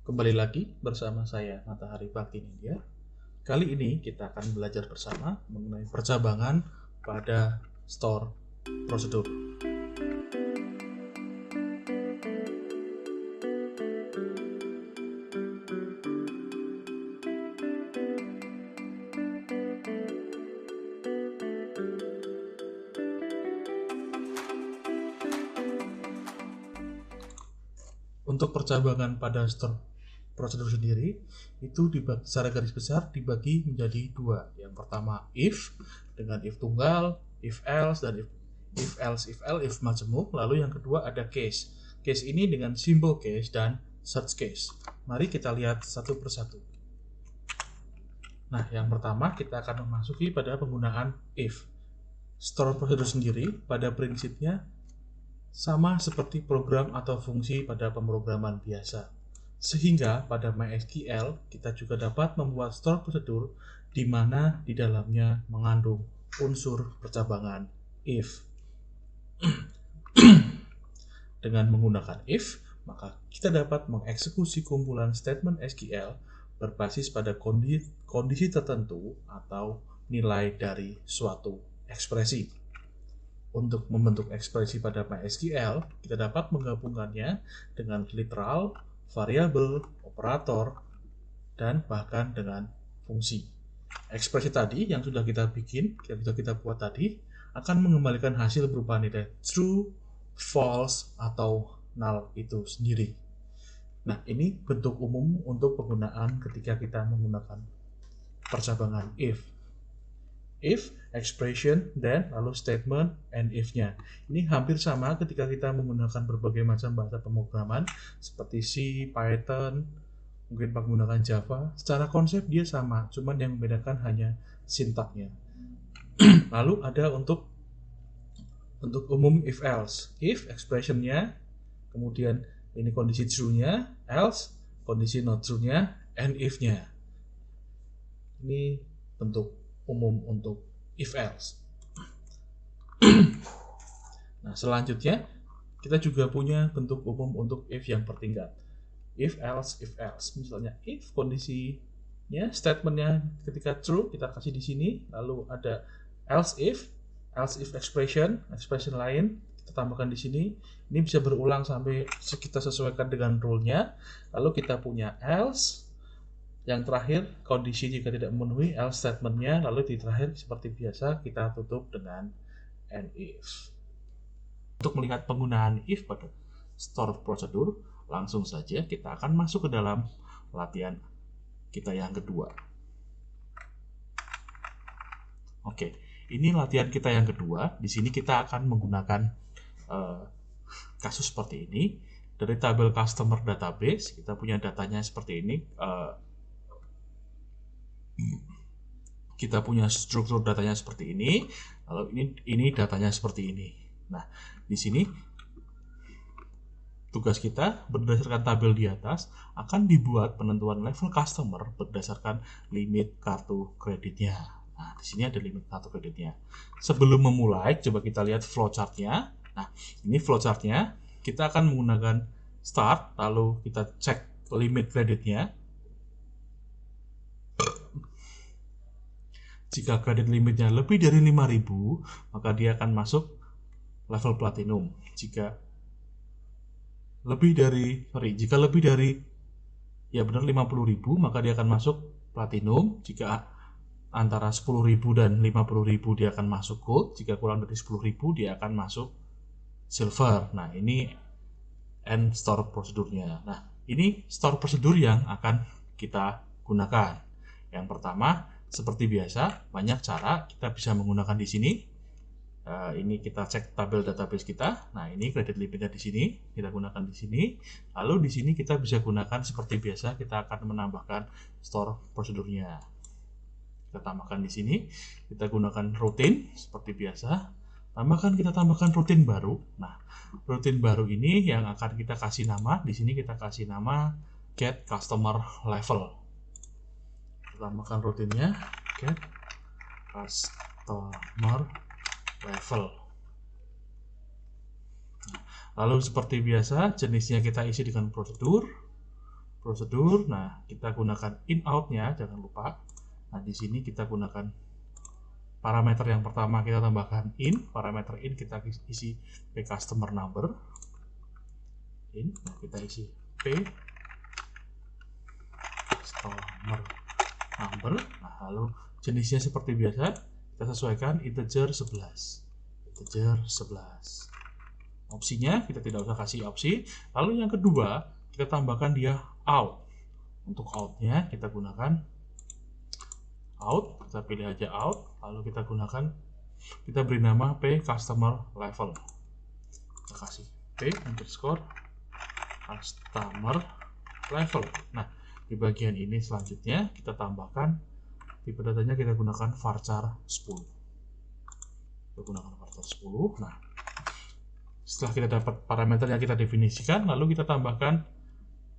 Kembali lagi bersama saya Matahari Bakti Nindya. Kali ini kita akan belajar bersama mengenai percabangan pada store prosedur. Untuk percabangan pada store prosedur sendiri itu secara garis besar dibagi menjadi dua. Yang pertama if dengan if tunggal, if else, dan if else, if majemuk. Lalu yang kedua ada case. Case ini dengan simbol case dan search case. Mari kita lihat satu persatu. Nah, yang pertama kita akan memasuki pada penggunaan if. Store prosedur sendiri pada prinsipnya sama seperti program atau fungsi pada pemrograman biasa. Sehingga pada MySQL kita juga dapat membuat store prosedur di mana di dalamnya mengandung unsur percabangan if. Dengan menggunakan if, maka kita dapat mengeksekusi kumpulan statement SQL berbasis pada kondisi tertentu atau nilai dari suatu ekspresi. Untuk membentuk ekspresi pada MySQL, kita dapat menggabungkannya dengan literal, variabel, operator, dan bahkan dengan fungsi. Ekspresi tadi yang sudah kita bikin, yang sudah kita buat tadi, akan mengembalikan hasil berupa nilai true, false, atau null itu sendiri. Nah, ini bentuk umum untuk penggunaan ketika kita menggunakan percabangan if. If, expression, then, lalu statement, and if-nya. Ini hampir sama ketika kita menggunakan berbagai macam bahasa pemrograman seperti C, Python, mungkin menggunakan Java. Secara konsep dia sama, cuman yang membedakan hanya sintaknya. Lalu ada untuk umum if else. If, expression-nya, kemudian ini kondisi true-nya, else, kondisi not true-nya, and if-nya. Ini bentuk umum untuk if else. Nah, selanjutnya kita juga punya bentuk umum untuk if yang bertingkat. If else, misalnya if kondisinya, statementnya ketika true kita kasih di sini, lalu ada else if expression lain kita tambahkan di sini. Ini bisa berulang sampai kita sesuaikan dengan rule-nya. Lalu kita punya else. Yang terakhir, kondisi jika tidak memenuhi else statement-nya, lalu di terakhir seperti biasa kita tutup dengan and if. Untuk melihat penggunaan if pada store prosedur, langsung saja kita akan masuk ke dalam latihan kita yang kedua. Oke, ini latihan kita yang kedua. Di sini kita akan menggunakan kasus seperti ini. Dari tabel customer database, kita punya datanya seperti ini. Kita punya struktur datanya seperti ini, lalu ini datanya seperti ini. Nah, di sini tugas kita berdasarkan tabel di atas akan dibuat penentuan level customer berdasarkan limit kartu kreditnya. Nah, di sini ada limit kartu kreditnya. Sebelum memulai, coba kita lihat flowchart-nya. Nah, ini flowchart-nya. Kita akan menggunakan start, lalu kita cek limit kreditnya. Jika kredit limitnya lebih dari 5.000, maka dia akan masuk level platinum. Jika lebih dari 50.000, maka dia akan masuk platinum. Jika antara 10.000 dan 50.000 dia akan masuk gold. Jika kurang dari 10.000 dia akan masuk silver. Nah, ini end store prosedurnya. Nah, ini store prosedur yang akan kita gunakan. Yang pertama, seperti biasa, banyak cara kita bisa menggunakan di sini. Ini kita cek tabel database kita. Nah, ini kredit limitnya di sini, kita gunakan di sini. Lalu di sini kita bisa gunakan seperti biasa, kita akan menambahkan store prosedurnya. Kita tambahkan di sini, kita gunakan routine seperti biasa. Kita tambahkan routine baru. Nah, routine baru ini yang akan kita kasih nama. Di sini kita kasih nama get customer level. Tambahkan rutinnya get customer level. Lalu seperti biasa jenisnya kita isi dengan prosedur prosedur. Nah, kita gunakan in out-nya, jangan lupa. Nah, di sini kita gunakan parameter yang pertama, kita tambahkan in. Parameter in kita isi p customer number. In, nah, kita isi p customer number. Nah, lalu jenisnya seperti biasa, kita sesuaikan integer 11. Integer 11. Opsinya kita tidak usah kasih opsi. Lalu yang kedua, kita tambahkan dia out. Untuk out-nya kita gunakan out, kita pilih aja out, lalu kita gunakan, kita beri nama p customer level. Kita kasih p underscore customer level. Nah, di bagian ini selanjutnya kita tambahkan tipe datanya, kita gunakan varchar 10. Kita gunakan varchar 10. Nah, setelah kita dapat parameter yang kita definisikan, lalu kita tambahkan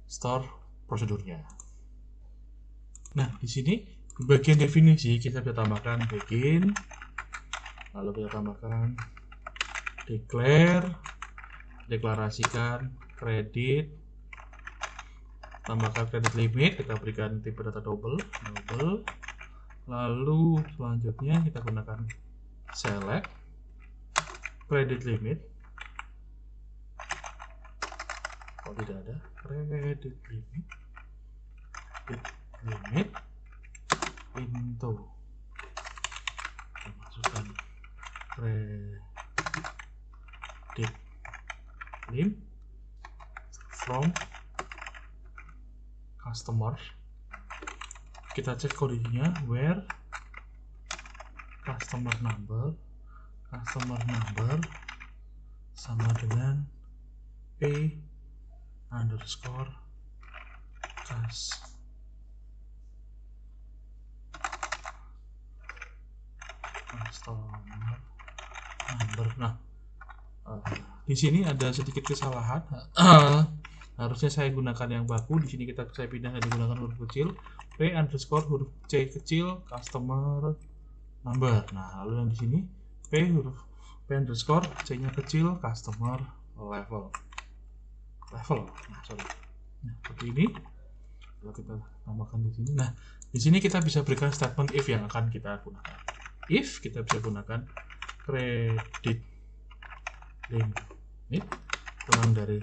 store prosedurnya. Nah, di sini di bagian definisi kita bisa tambahkan begin, lalu kita tambahkan declare, deklarasikan kredit, tambahkan kredit limit, kita berikan tipe data double, lalu selanjutnya kita gunakan select kredit limit. Kalau tidak ada kredit limit into, masukkan kredit limit from customer. Kita cek kondisinya where customer number sama dengan p underscore customer number. Nah, di sini ada sedikit kesalahan. Harusnya saya gunakan yang baku. Di sini saya pindah digunakan huruf kecil p underscore huruf c kecil customer number. Nah, lalu yang di sini p underscore c nya kecil customer level. Nah, sorry. Nah, seperti ini. Kalau kita tambahkan di sini. Nah, di sini kita bisa berikan statement if yang akan kita gunakan. If kita bisa gunakan kredit limit kurang dari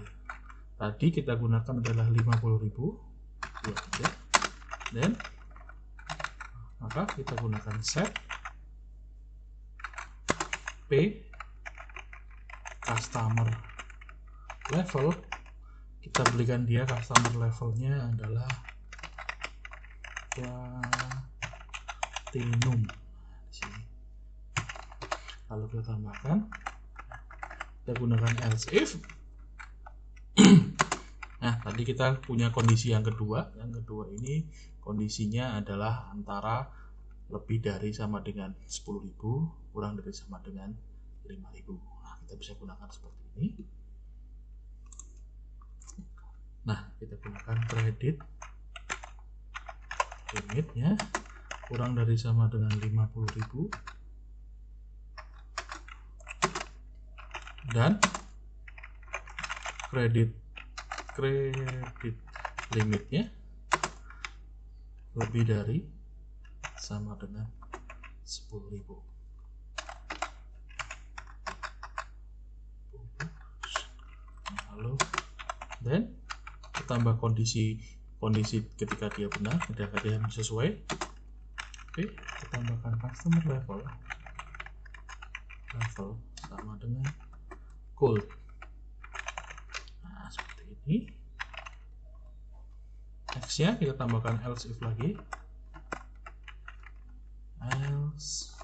tadi kita gunakan adalah 50.000 ya, dan maka kita gunakan set p customer level, kita berikan dia customer levelnya adalah platinum. Lalu kita tambahkan, kita gunakan else if. Nah, tadi kita punya kondisi yang kedua. Yang kedua ini kondisinya adalah antara lebih dari sama dengan 10.000 kurang dari sama dengan 5.000. Nah, kita bisa gunakan seperti ini. Nah, kita gunakan kredit limitnya kurang dari sama dengan 50.000 dan kredit limitnya lebih dari sama dengan 10.000. Lalu dan tambah kondisi ketika dia benar, ketika dia sesuai. Oke, kita tambahkan customer level sama dengan gold. Nah, seperti ini. Next-nya kita tambahkan else if lagi. Else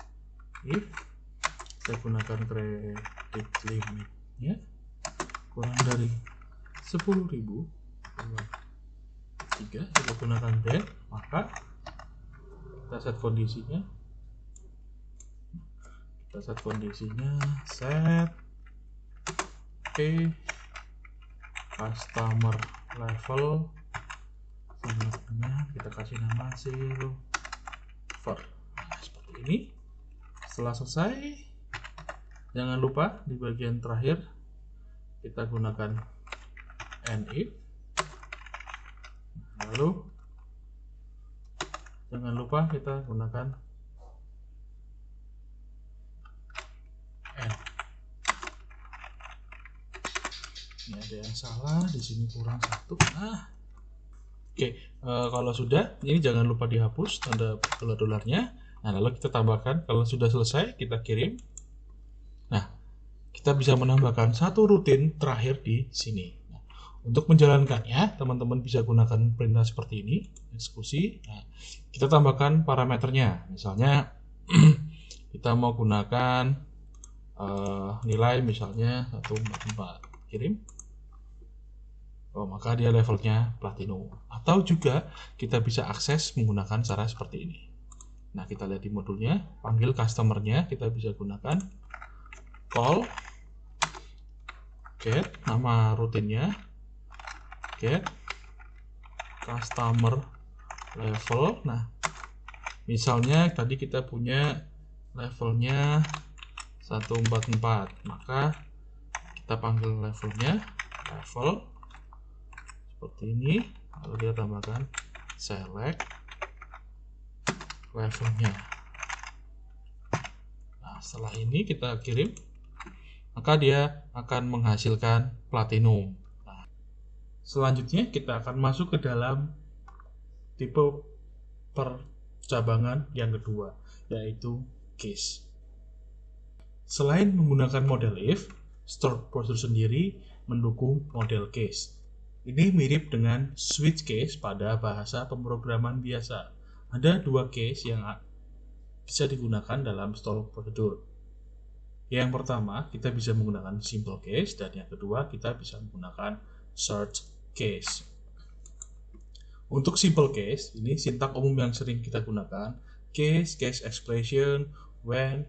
if saya gunakan kredit limitnya kurang dari 10.000, kita gunakan then, maka kita set kondisinya set p customer level sama dengan kita kasih nama silver. Nah, seperti ini. Setelah selesai, jangan lupa di bagian terakhir kita gunakan end if. Lalu jangan lupa kita gunakan N. Ini ada yang salah, di sini kurang satu. Oke, kalau sudah, ini jangan lupa dihapus tanda dolar-dolarnya. Nah, lalu kita tambahkan. Kalau sudah selesai, kita kirim. Nah, kita bisa menambahkan satu rutin terakhir di sini. Nah, untuk menjalankannya, teman-teman bisa gunakan perintah seperti ini, eksekusi. Nah, kita tambahkan parameternya. Misalnya, kita mau gunakan nilai misalnya 144. Kirim. Maka dia levelnya platinum. Atau juga kita bisa akses menggunakan cara seperti ini. Nah, kita lihat di modulnya, panggil customer-nya, kita bisa gunakan call get nama rutinnya, get customer level. Nah, misalnya tadi kita punya levelnya 144, maka kita panggil levelnya level seperti ini, lalu kita tambahkan select levelnya. Nah, setelah ini kita kirim, maka dia akan menghasilkan platinum. Nah, selanjutnya kita akan masuk ke dalam tipe percabangan yang kedua, yaitu case. Selain menggunakan model if, stored procedure sendiri mendukung model case. Ini mirip dengan switch case pada bahasa pemrograman biasa. Ada dua case yang bisa digunakan dalam stored procedure. Yang pertama, kita bisa menggunakan simple case, dan yang kedua, kita bisa menggunakan search case. Untuk simple case, ini sintak umum yang sering kita gunakan. Case expression, when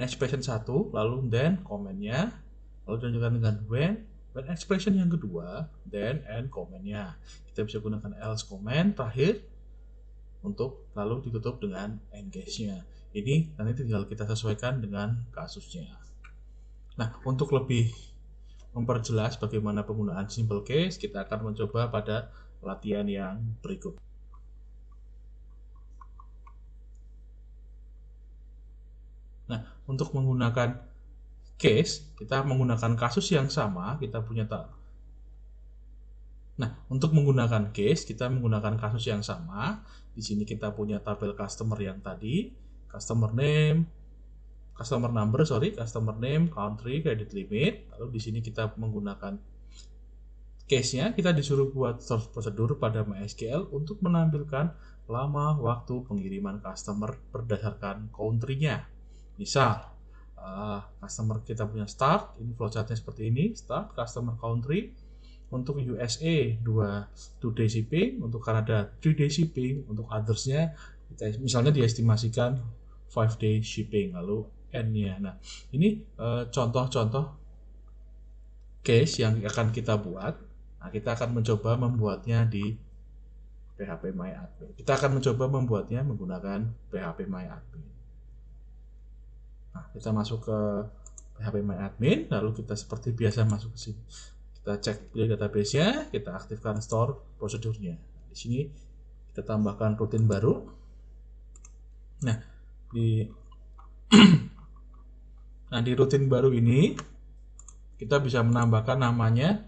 expression 1, lalu then komennya, lalu dilanjutkan dengan when expression yang kedua, then and komennya. Kita bisa gunakan else comment terakhir untuk lalu ditutup dengan end case-nya. Ini nanti tinggal kita sesuaikan dengan kasusnya. Nah, untuk lebih memperjelas bagaimana penggunaan simple case, kita akan mencoba pada latihan yang berikut. Nah, untuk menggunakan case, kita menggunakan kasus yang sama, kita punya untuk menggunakan case, kita menggunakan kasus yang sama. Di sini kita punya tabel customer yang tadi, customer name, customer name, country, credit limit. Lalu di sini kita menggunakan case-nya, kita disuruh buat source prosedur pada MySQL untuk menampilkan lama waktu pengiriman customer berdasarkan country-nya. Misal, customer kita punya start, ini flowchart-nya seperti ini, start, customer country, untuk USA 2 day shipping, untuk Kanada 3 day shipping, untuk others-nya kita misalnya diestimasikan 5 day shipping, lalu N-nya. Nah, ini contoh-contoh case yang akan kita buat. Nah, kita akan mencoba membuatnya di PHP MyAdmin. Kita akan mencoba membuatnya menggunakan PHP MyAdmin. Nah, kita masuk ke PHP MyAdmin, lalu kita seperti biasa masuk ke sini. Kita cek database-nya, kita aktifkan store prosedurnya. Di sini kita tambahkan rutin baru. Nah, di rutin baru ini kita bisa menambahkan namanya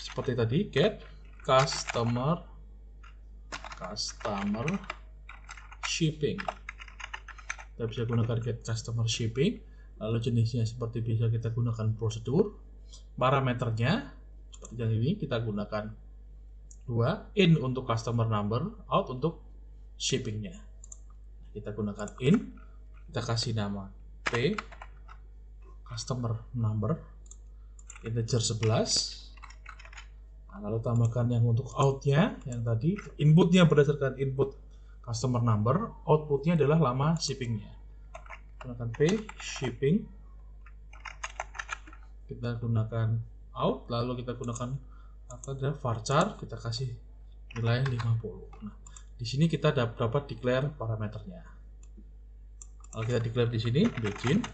seperti tadi, get customer shipping. Kita bisa gunakan get customer shipping, lalu jenisnya seperti bisa kita gunakan prosedur, parameternya seperti yang ini kita gunakan 2, in untuk customer number, out untuk shippingnya. Kita gunakan in, kita kasih nama p, customer number integer 11. Nah, lalu tambahkan yang untuk outnya, yang tadi inputnya berdasarkan input customer number, outputnya adalah lama shippingnya. Gunakan p shipping, kita gunakan out, lalu kita gunakan varchar, kita kasih nilai 50. Nah, di sini kita dapat declare parameternya. Kalau kita declare di sini begin,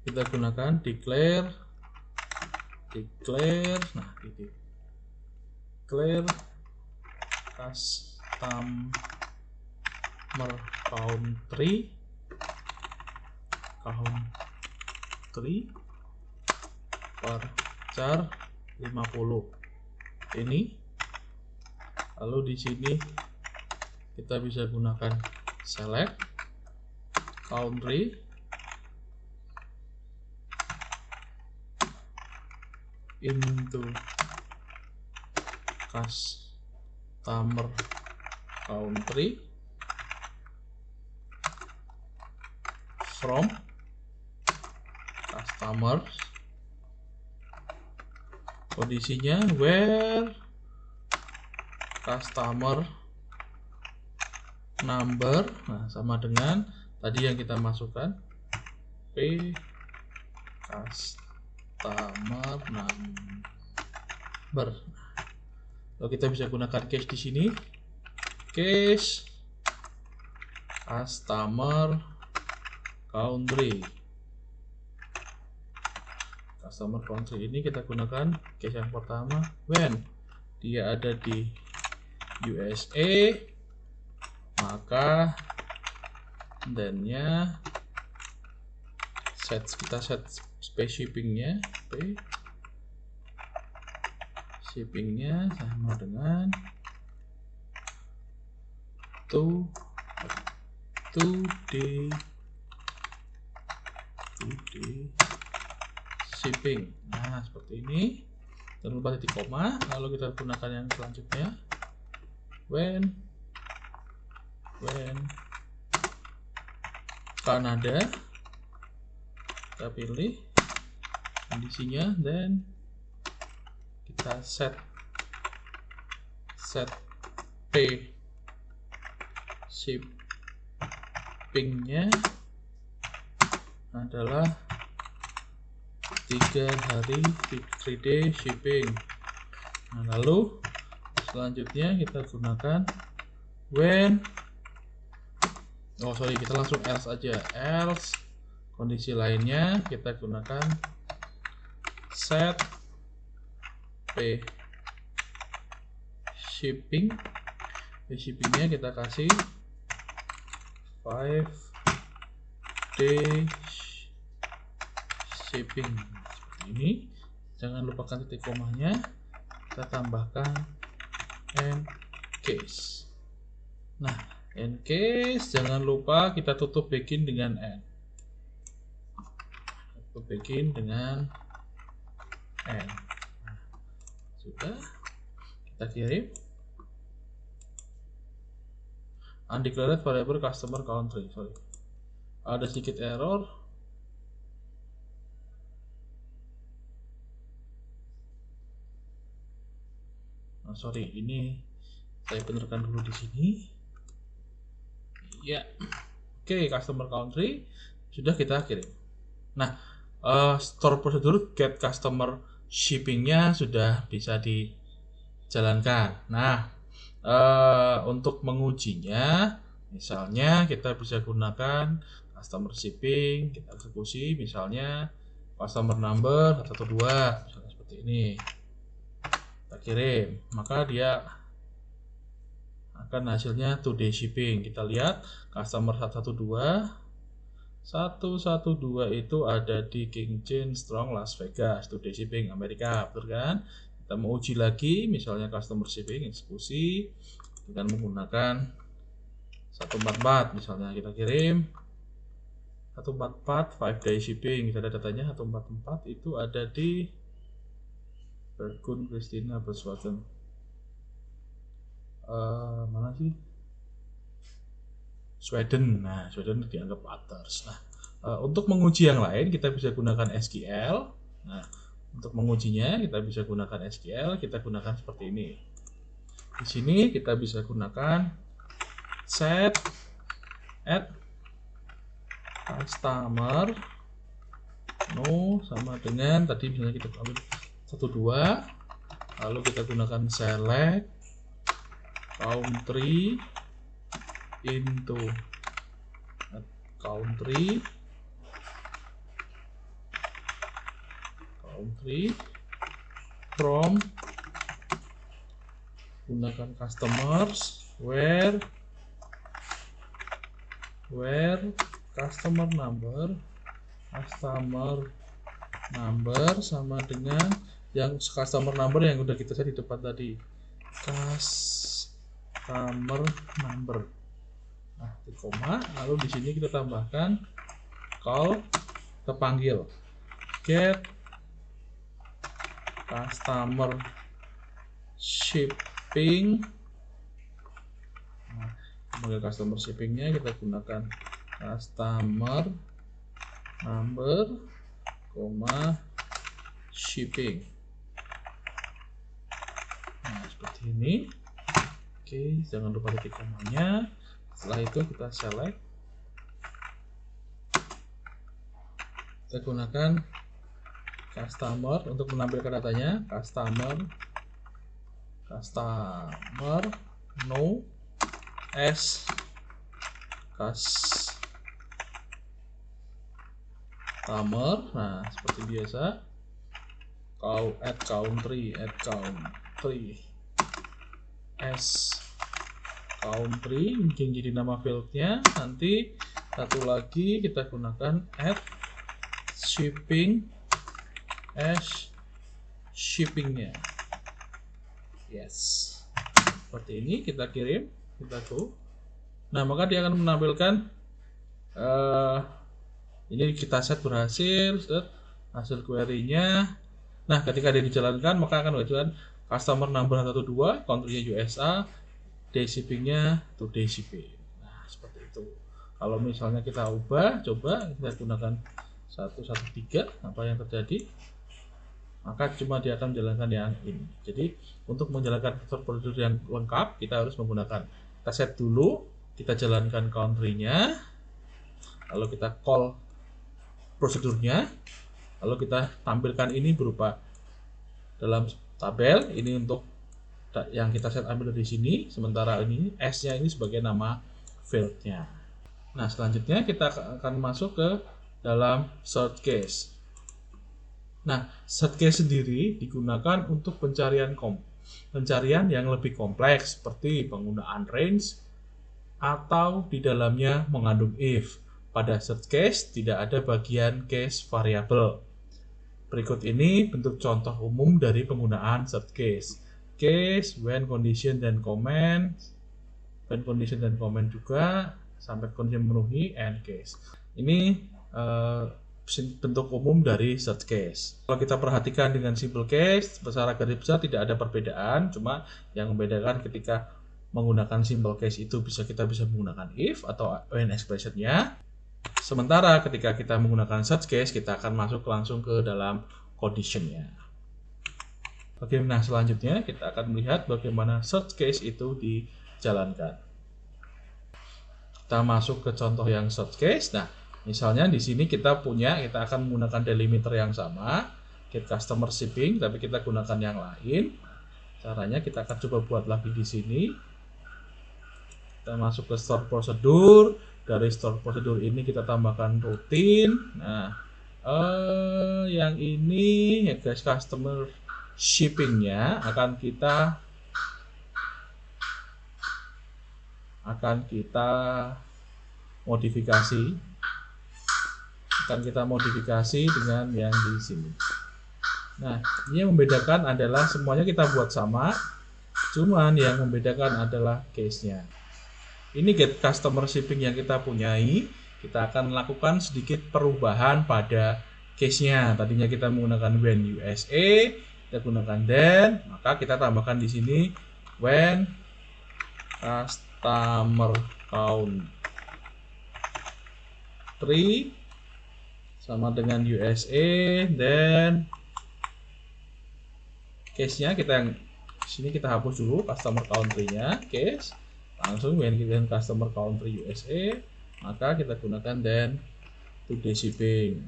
kita gunakan declare declare, nah declare customer country per char 50 ini. Lalu di sini kita bisa gunakan select country into customer country from customers. Kondisinya where customer number, nah sama dengan tadi yang kita masukkan, p customer number. Lalu kita bisa gunakan case di sini, case customer country. Customer country ini kita gunakan case yang pertama when dia ada di USA, maka then-nya kita set space shippingnya, shippingnya sama dengan today shipping. Nah seperti ini, jangan lupa titik koma. Lalu kita gunakan yang selanjutnya when Kanada, kita pilih kondisinya, then kita set p shippingnya adalah 3 hari 3 day shipping. Nah, lalu selanjutnya kita gunakan when kita langsung else aja, else kondisi lainnya kita gunakan set p shippingnya kita kasih 5 day shipping. Seperti ini, jangan lupakan titik komanya, kita tambahkan and case. Nah, and case jangan lupa kita tutup begin dengan n. Tutup begin dengan n. Nah, sudah, kita kirim. Undeclared variable customer country, ada sedikit error. Ini saya benarkan dulu di sini. Ya, oke, customer country sudah kita kirim. Nah, store prosedur get customer shippingnya sudah bisa dijalankan. Nah, untuk mengujinya, misalnya kita bisa gunakan customer shipping, kita eksekusi, misalnya customer number 112, misalnya seperti ini. Kita kirim, maka dia akan hasilnya today shipping. Kita lihat customer 112 itu ada di King Chain Strong Las Vegas, today shipping Amerika, betul kan? Kita mau uji lagi, misalnya customer shipping eksekusi dengan menggunakan 144, misalnya kita kirim 144 5 day shipping. Kita ada datanya 144 itu ada di Bergun Christina Volkswagen, mana sih, Sweden. Nah, Sweden dianggap others. Nah, untuk menguji yang lain kita bisa gunakan SQL. Nah, untuk mengujinya kita bisa gunakan SQL, kita gunakan seperti ini. Di sini kita bisa gunakan set add customer no sama dengan tadi, misalnya kita ambil 12, lalu kita gunakan select country into country from, gunakan customers where customer number sama dengan yang customer number yang udah kita set di depan tadi, customer number. Nah, di koma, lalu di sini kita tambahkan call, kita panggil get customer shipping. Nah, sebagai customer shippingnya kita gunakan customer number, shipping. Nah, seperti ini. Oke, jangan lupa titik komanya. Setelah itu kita select. Kita gunakan customer untuk menampilkan datanya, customer no as customer. Nah, seperti biasa, add country as country, mungkin jadi nama fieldnya. Nanti satu lagi kita gunakan add shipping as shippingnya. Yes, seperti ini kita kirim, kita go. Nah, maka dia akan menampilkan ini kita set berhasil, hasil query-nya. Nah, ketika dia dijalankan maka akan menunjukkan customer number 112, country-nya USA, day shipping-nya to day shipping. Nah, seperti itu. Kalau misalnya kita ubah, coba kita gunakan 113, apa yang terjadi? Maka cuma dia akan menjalankan yang ini. Jadi untuk menjalankan prosedur yang lengkap kita harus menggunakan, kita set dulu, kita jalankan country-nya, lalu kita call prosedurnya, lalu kita tampilkan ini berupa dalam tabel. Ini untuk yang kita set ambil dari sini, sementara ini S-nya ini sebagai nama field-nya. Nah, selanjutnya kita akan masuk ke dalam search case. Nah, search case sendiri digunakan untuk pencarian yang lebih kompleks seperti penggunaan range atau di dalamnya mengandung if. Pada search case tidak ada bagian case variable. Berikut ini bentuk contoh umum dari penggunaan search case. Case, when condition dan comment, when condition dan comment juga sampai condition memenuhi, and case. Ini bentuk umum dari search case. Kalau kita perhatikan dengan simple case, secara garis besar tidak ada perbedaan, cuma yang membedakan ketika menggunakan simple case itu kita bisa menggunakan if atau when expression-nya. Sementara ketika kita menggunakan search case, kita akan masuk langsung ke dalam condition-nya. Oke, nah selanjutnya kita akan melihat bagaimana search case itu dijalankan. Kita masuk ke contoh yang search case. Nah, misalnya di sini kita akan menggunakan delimiter yang sama, get customer shipping, tapi kita gunakan yang lain. Caranya kita akan coba buat lagi di sini. Kita masuk ke store procedure. Dari store procedure ini kita tambahkan routine. Nah, yang ini ya guys, customer shippingnya akan kita modifikasi. Dengan yang di sini. Nah, ini yang membedakan adalah semuanya kita buat sama, cuman yang membedakan adalah case-nya. Ini get customer shipping yang kita punyai, kita akan lakukan sedikit perubahan pada case-nya. Tadinya kita menggunakan when USA, kita gunakan then, maka kita tambahkan di sini when customer country sama dengan USA, then case-nya di sini kita hapus dulu customer country-nya, case, langsung when kita customer country USA, maka kita gunakan then to day shipping.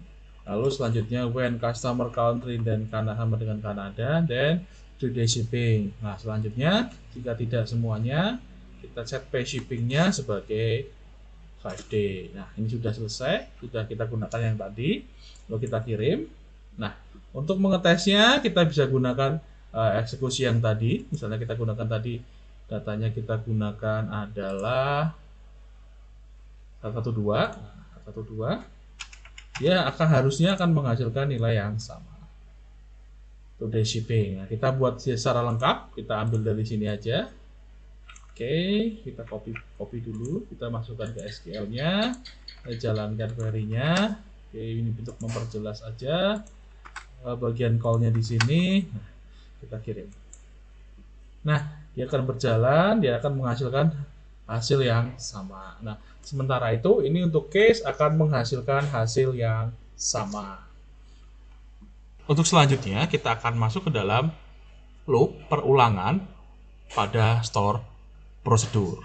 Lalu selanjutnya when customer country dan sama dengan Kanada, then to day shipping. Nah, selanjutnya jika tidak semuanya, kita set pay shipping-nya sebagai 5 day. Nah, ini sudah selesai, sudah kita gunakan yang tadi, lalu kita kirim. Nah, untuk mengetesnya kita bisa gunakan eksekusi yang tadi, misalnya kita gunakan tadi datanya kita gunakan adalah 112, dia harusnya akan menghasilkan nilai yang sama. Itu DCP. Nah, kita buat secara lengkap, kita ambil dari sini aja. Oke, kita copy dulu, kita masukkan ke SQL-nya, kita jalankan query-nya. Oke, ini untuk memperjelas aja. Bagian call-nya di sini, kita kirim. Nah, dia akan berjalan, dia akan menghasilkan hasil yang sama. Nah, sementara itu ini untuk case akan menghasilkan hasil yang sama. Untuk selanjutnya kita akan masuk ke dalam loop perulangan pada store prosedur.